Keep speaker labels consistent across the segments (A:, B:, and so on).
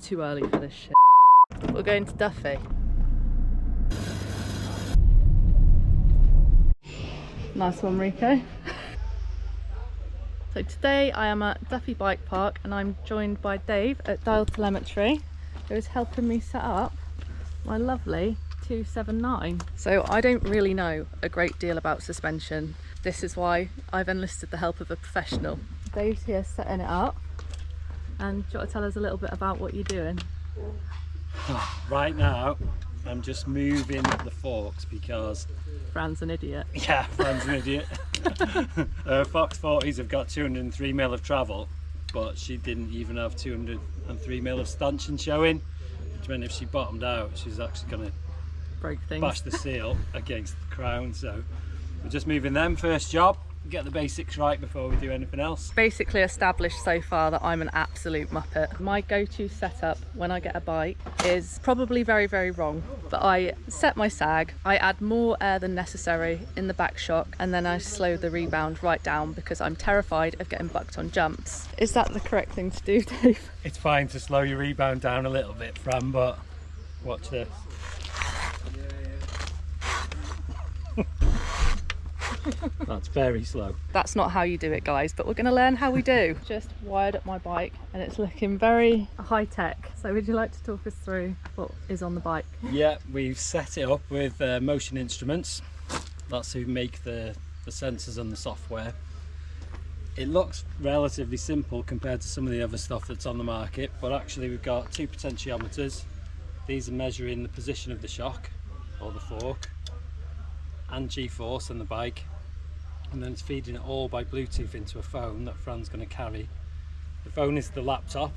A: too early for this shit. We're going to Dyfi. Nice one, Rico. So today I am at DYFI Bike Park and I'm joined by Dave at Dialled Telemetry, who is helping me set up my lovely 279. So I don't really know a great deal about suspension. This is why I've enlisted the help of a professional. Dave's here setting it up. And do you want to tell us a little bit about what you're doing?
B: Right now, I'm just moving the forks because...
A: Fran's an idiot.
B: Yeah, Fran's an idiot. Fox 40s have got 203 mil of travel, but she didn't even have 203 mil of stanchion showing, which meant if she bottomed out, she's actually going to
A: break things,
B: bash the seal against the crown. So we're just moving them first job, get the basics right before we do anything else.
A: Basically established so far that I'm an absolute muppet. My go-to setup when I get a bike is probably very, very wrong, but I set my sag, I add more air than necessary in the back shock, and then I slow the rebound right down because I'm terrified of getting bucked on jumps. Is that the correct thing to do, Dave?
B: It's fine to slow your rebound down a little bit, Fran, but watch this. That's very slow.
A: That's not how you do it, guys, but we're going to learn how we do. Just wired up my bike and it's looking very high tech. So would you like to talk us through what is on the bike?
B: Yeah, we've set it up with Motion Instruments. That's who make the sensors and the software. It looks relatively simple compared to some of the other stuff that's on the market, but actually we've got two potentiometers. These are measuring the position of the shock or the fork and G-force on the bike, and then it's feeding it all by Bluetooth into a phone that Fran's going to carry. The phone is the laptop,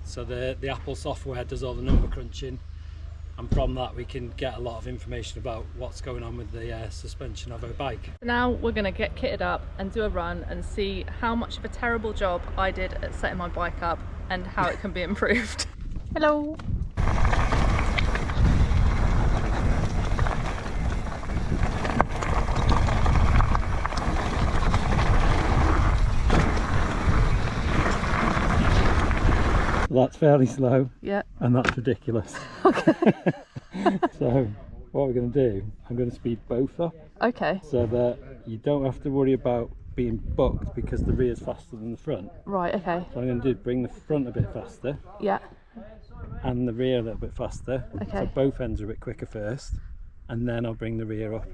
B: so the Apple software does all the number crunching, and from that we can get a lot of information about what's going on with the suspension of our bike.
A: Now we're going to get kitted up and do a run and see how much of a terrible job I did at setting my bike up and how it can be improved. Hello!
B: That's fairly slow.
A: Yeah.
B: And that's ridiculous.
A: Okay.
B: So what we're going to do, I'm going to speed both up.
A: Okay.
B: So that you don't have to worry about being bucked because the rear's faster than the front.
A: Right, okay.
B: So I'm going to do bring the front a bit faster.
A: Yeah.
B: And the rear a little bit faster.
A: Okay.
B: So both ends are a bit quicker first. And then I'll bring the rear up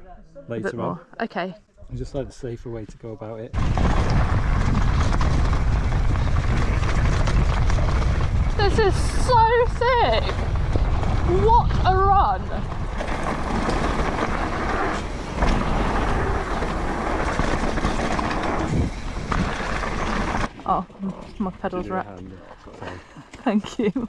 B: later
A: a bit more.
B: on.
A: Okay.
B: It's just like the safer way to go about it.
A: This is so sick! What a run! Oh, my pedals are up. Thank you.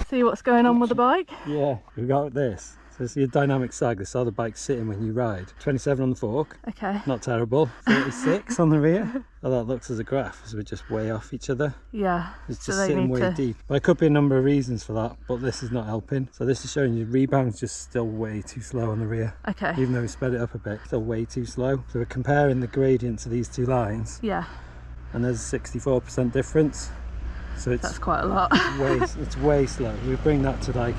A: See what's going on with the bike?
B: Yeah, we've got this. So it's your dynamic sag. This is how the bike's sitting when you ride. 27 on the fork.
A: Okay.
B: Not terrible. 36 on the rear. Oh, that looks as a graph, so we're just way off each other.
A: Yeah.
B: It's
A: so
B: just sitting way deep. But there could be a number of reasons for that, but this is not helping. So this is showing you rebound's just still way too slow on the rear.
A: Okay.
B: Even though we sped it up a bit, still way too slow. So we're comparing the gradients of these two lines.
A: Yeah.
B: And there's a 64% difference. So
A: that's quite a lot.
B: It's way slow. We bring that to like,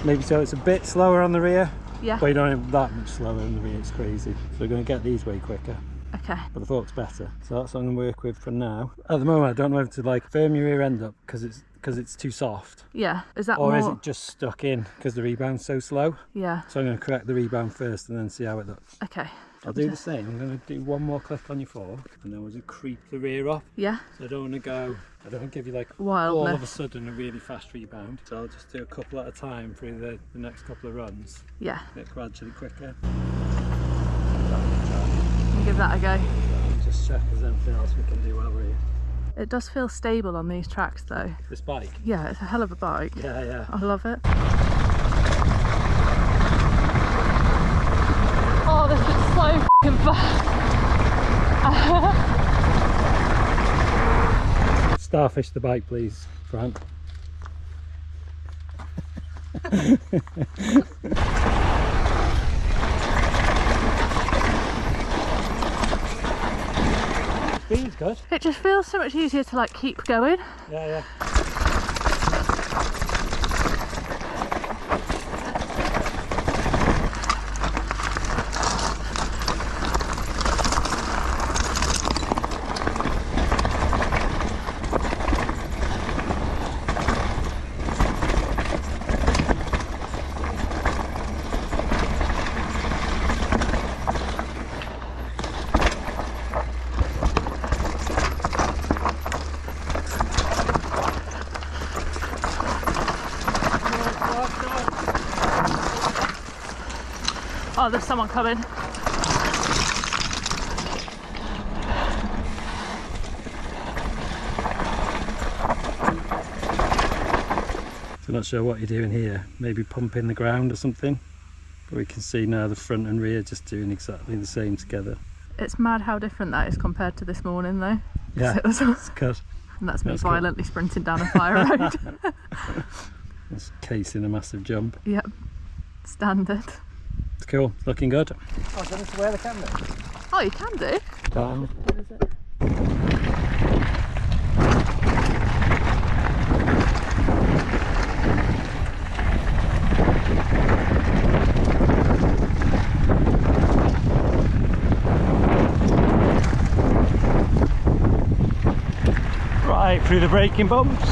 B: maybe so it's a bit slower on the rear.
A: Yeah.
B: But you don't have that much slower on the rear, it's crazy. So we're going to get these way quicker.
A: Okay.
B: But the fork's better. So that's what I'm going to work with for now. At the moment I don't know whether to like firm your rear end up because it's too soft.
A: Yeah. Is that
B: or
A: more...
B: is it just stuck in because the rebound's so slow?
A: Yeah.
B: So I'm going to correct the rebound first and then see how it looks.
A: Okay.
B: I'll do the same. I'm going to do one more click on your fork and then we'll just creep the rear up.
A: Yeah.
B: So I don't want to give you like
A: wildness.
B: All of a sudden a really fast rebound. So I'll just do a couple at a time through the next couple of runs.
A: Yeah.
B: Get gradually quicker.
A: Give that a go.
B: Just check if there's anything else we can do while we're here.
A: It does feel stable on these tracks though.
B: This bike?
A: Yeah, it's a hell of a bike.
B: Yeah, yeah.
A: I love it. Oh, this is so f***ing fast.
B: Starfish the bike, please, Frank. Speed's good.
A: It just feels so much easier to like keep going.
B: Yeah.
A: Oh, there's someone coming.
B: So not sure what you're doing here. Maybe pumping the ground or something. But we can see now the front and rear just doing exactly the same together.
A: It's mad how different that is compared to this morning though.
B: Yeah, it's good.
A: And that's me
B: That's
A: violently sprinting down a fire road.
B: That's casing a massive jump.
A: Yep, standard.
B: It's cool, looking good. Oh, so this is where the camera.
A: Oh, you can do.
B: Down.
A: What is it?
B: Right through the braking bumps.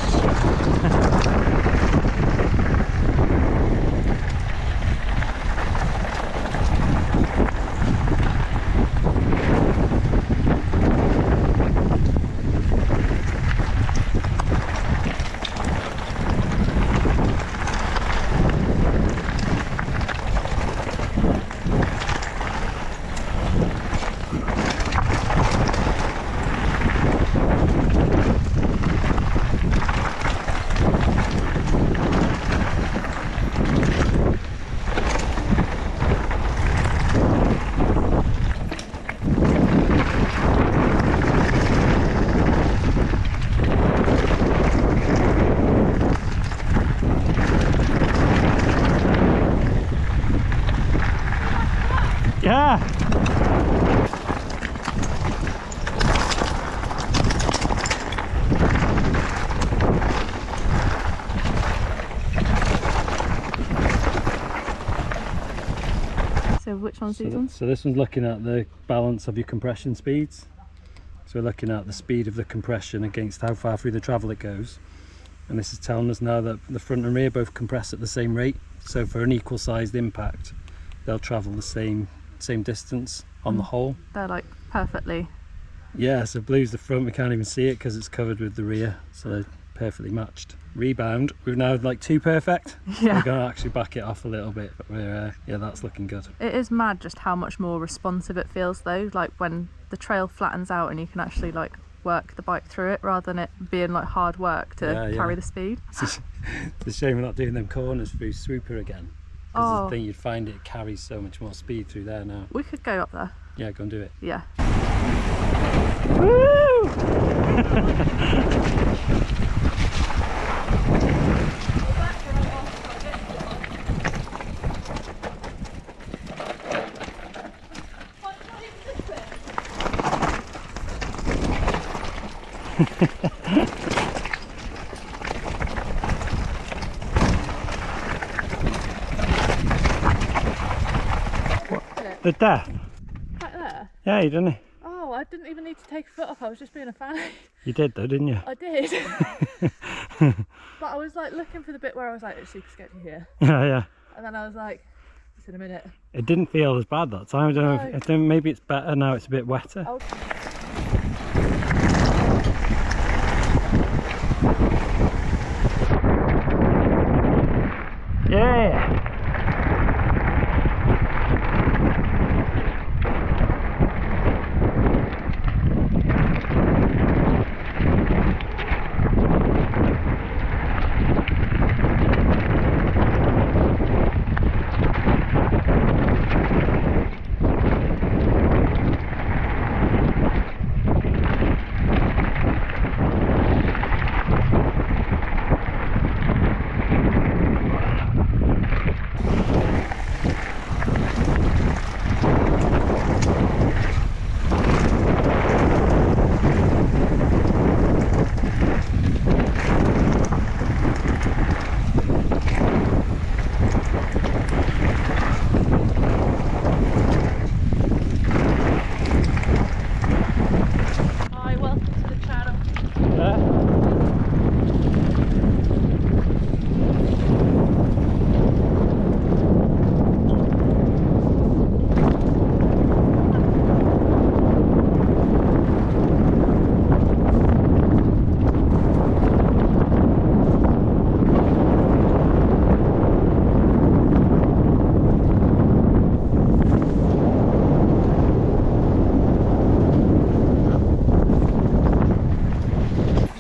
B: Yeah.
A: So which one's these ones?
B: So this one's looking at the balance of your compression speeds. So we're looking at the speed of the compression against how far through the travel it goes. And this is telling us now that the front and rear both compress at the same rate. So for an equal sized impact, they'll travel the same distance on the whole.
A: They're like perfectly.
B: Yeah, so blue's the front, we can't even see it because it's covered with the rear, so they're perfectly matched. Rebound, we've now like two perfect.
A: Yeah.
B: We're going to actually back it off a little bit, but we're yeah, that's looking good.
A: It is mad just how much more responsive it feels though, like when the trail flattens out and you can actually like work the bike through it rather than it being like hard work to carry the speed.
B: It's a shame we're not doing them corners through Swooper again. Because I think you'd find it carries so much more speed through there now.
A: We could go up there.
B: Yeah, go and do it.
A: Yeah.
B: Woo! The death?
A: Right there?
B: Yeah, you didn't.
A: Oh, I didn't even need to take a foot off, I was just being a fanny.
B: You did though, didn't you?
A: I did. But I was like looking for the bit where I was like, it's super sketchy here.
B: Yeah.
A: And then I was like, just in a minute.
B: It didn't feel as bad that time. I don't know. I think maybe it's better now. It's a bit wetter.
A: Oh.
B: Yeah.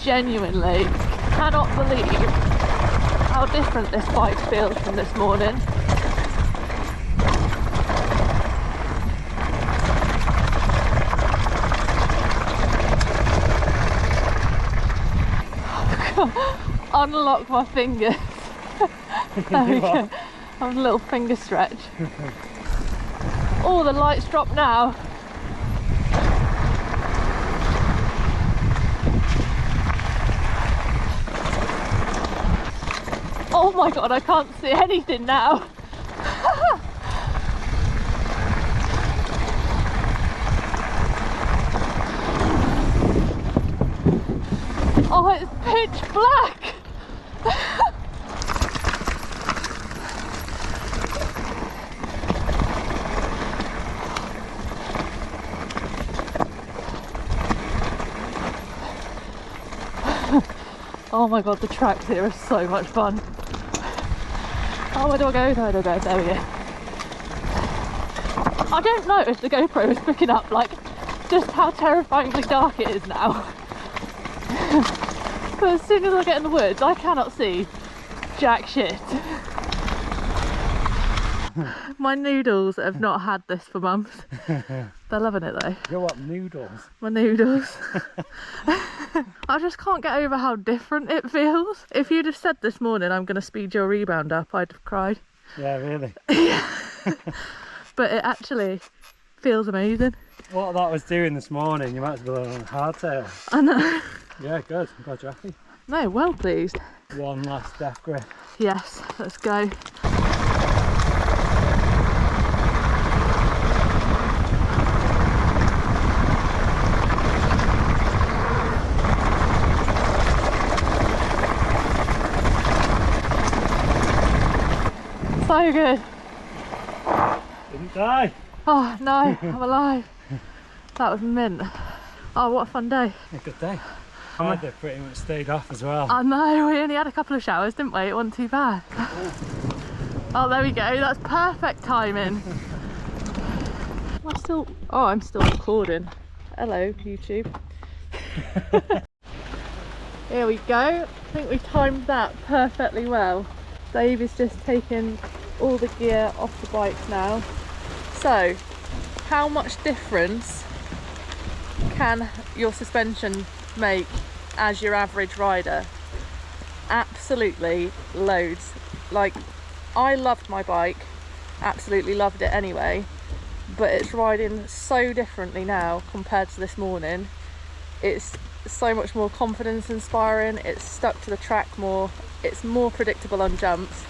A: genuinely cannot believe how different this bike feels from this morning. Unlock my fingers. There we go. Have a little finger stretch. Oh, the lights drop now. Oh my god, I can't see anything now. Oh, it's pitch black. Oh my god, the tracks here are so much fun. Oh, where do I go? There we go. I don't know if the GoPro is picking up like just how terrifyingly dark it is now. But as soon as I get in the woods, I cannot see jack shit. My noodles have not had this for months. They're loving it though.
B: Your what, noodles?
A: My noodles. I just can't get over how different it feels. If you'd have said this morning, I'm going to speed your rebound up, I'd have cried.
B: Yeah, really?
A: But it actually feels amazing.
B: What that was doing this morning, you might as well have on a hardtail.
A: I know.
B: Yeah, good. I'm glad you're happy.
A: No, well pleased.
B: One last death grip.
A: Yes, let's go. So good.
B: Didn't die.
A: Oh no, I'm alive. That was mint. Oh, what a fun day.
B: A good day. Weather pretty much stayed off as well.
A: I know, we only had a couple of showers, didn't we? It wasn't too bad. Oh, there we go. That's perfect timing. I'm still recording. Hello, YouTube. Here we go. I think we timed that perfectly well. Dave is just taking all the gear off the bike now. So, how much difference can your suspension make as your average rider? Absolutely loads. Like, I loved my bike, absolutely loved it anyway, but it's riding so differently now compared to this morning. It's so much more confidence inspiring, it's stuck to the track more, it's more predictable on jumps,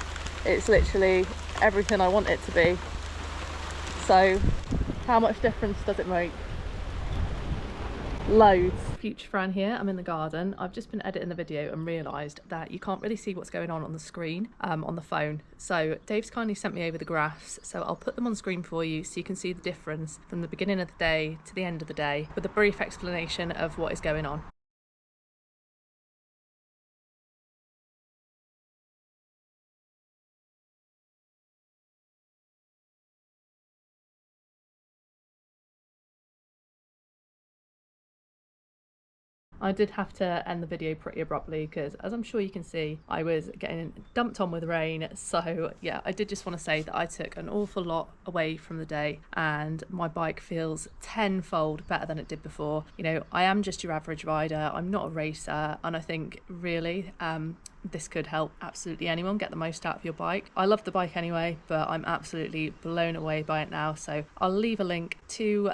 A: it's literally everything I want it to be. So how much difference does it make? Loads. Future Fran here, I'm in the garden. I've just been editing the video and realised that you can't really see what's going on the screen on the phone. So Dave's kindly sent me over the graphs, so I'll put them on screen for you so you can see the difference from the beginning of the day to the end of the day with a brief explanation of what is going on. I did have to end the video pretty abruptly because, as I'm sure you can see, I was getting dumped on with rain. So yeah, I did just want to say that I took an awful lot away from the day and my bike feels tenfold better than it did before. You know, I am just your average rider, I'm not a racer, and I think really this could help absolutely anyone get the most out of your bike. I love the bike anyway, but I'm absolutely blown away by it now. So I'll leave a link to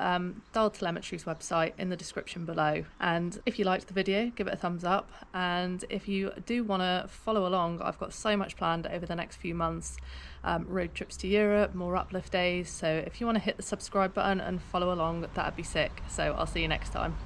A: Dialled Telemetry's website in the description below. And if you liked the video, give it a thumbs up. And if you do want to follow along, I've got so much planned over the next few months. Road trips to Europe, more uplift days. So if you want to hit the subscribe button and follow along, that'd be sick. So I'll see you next time.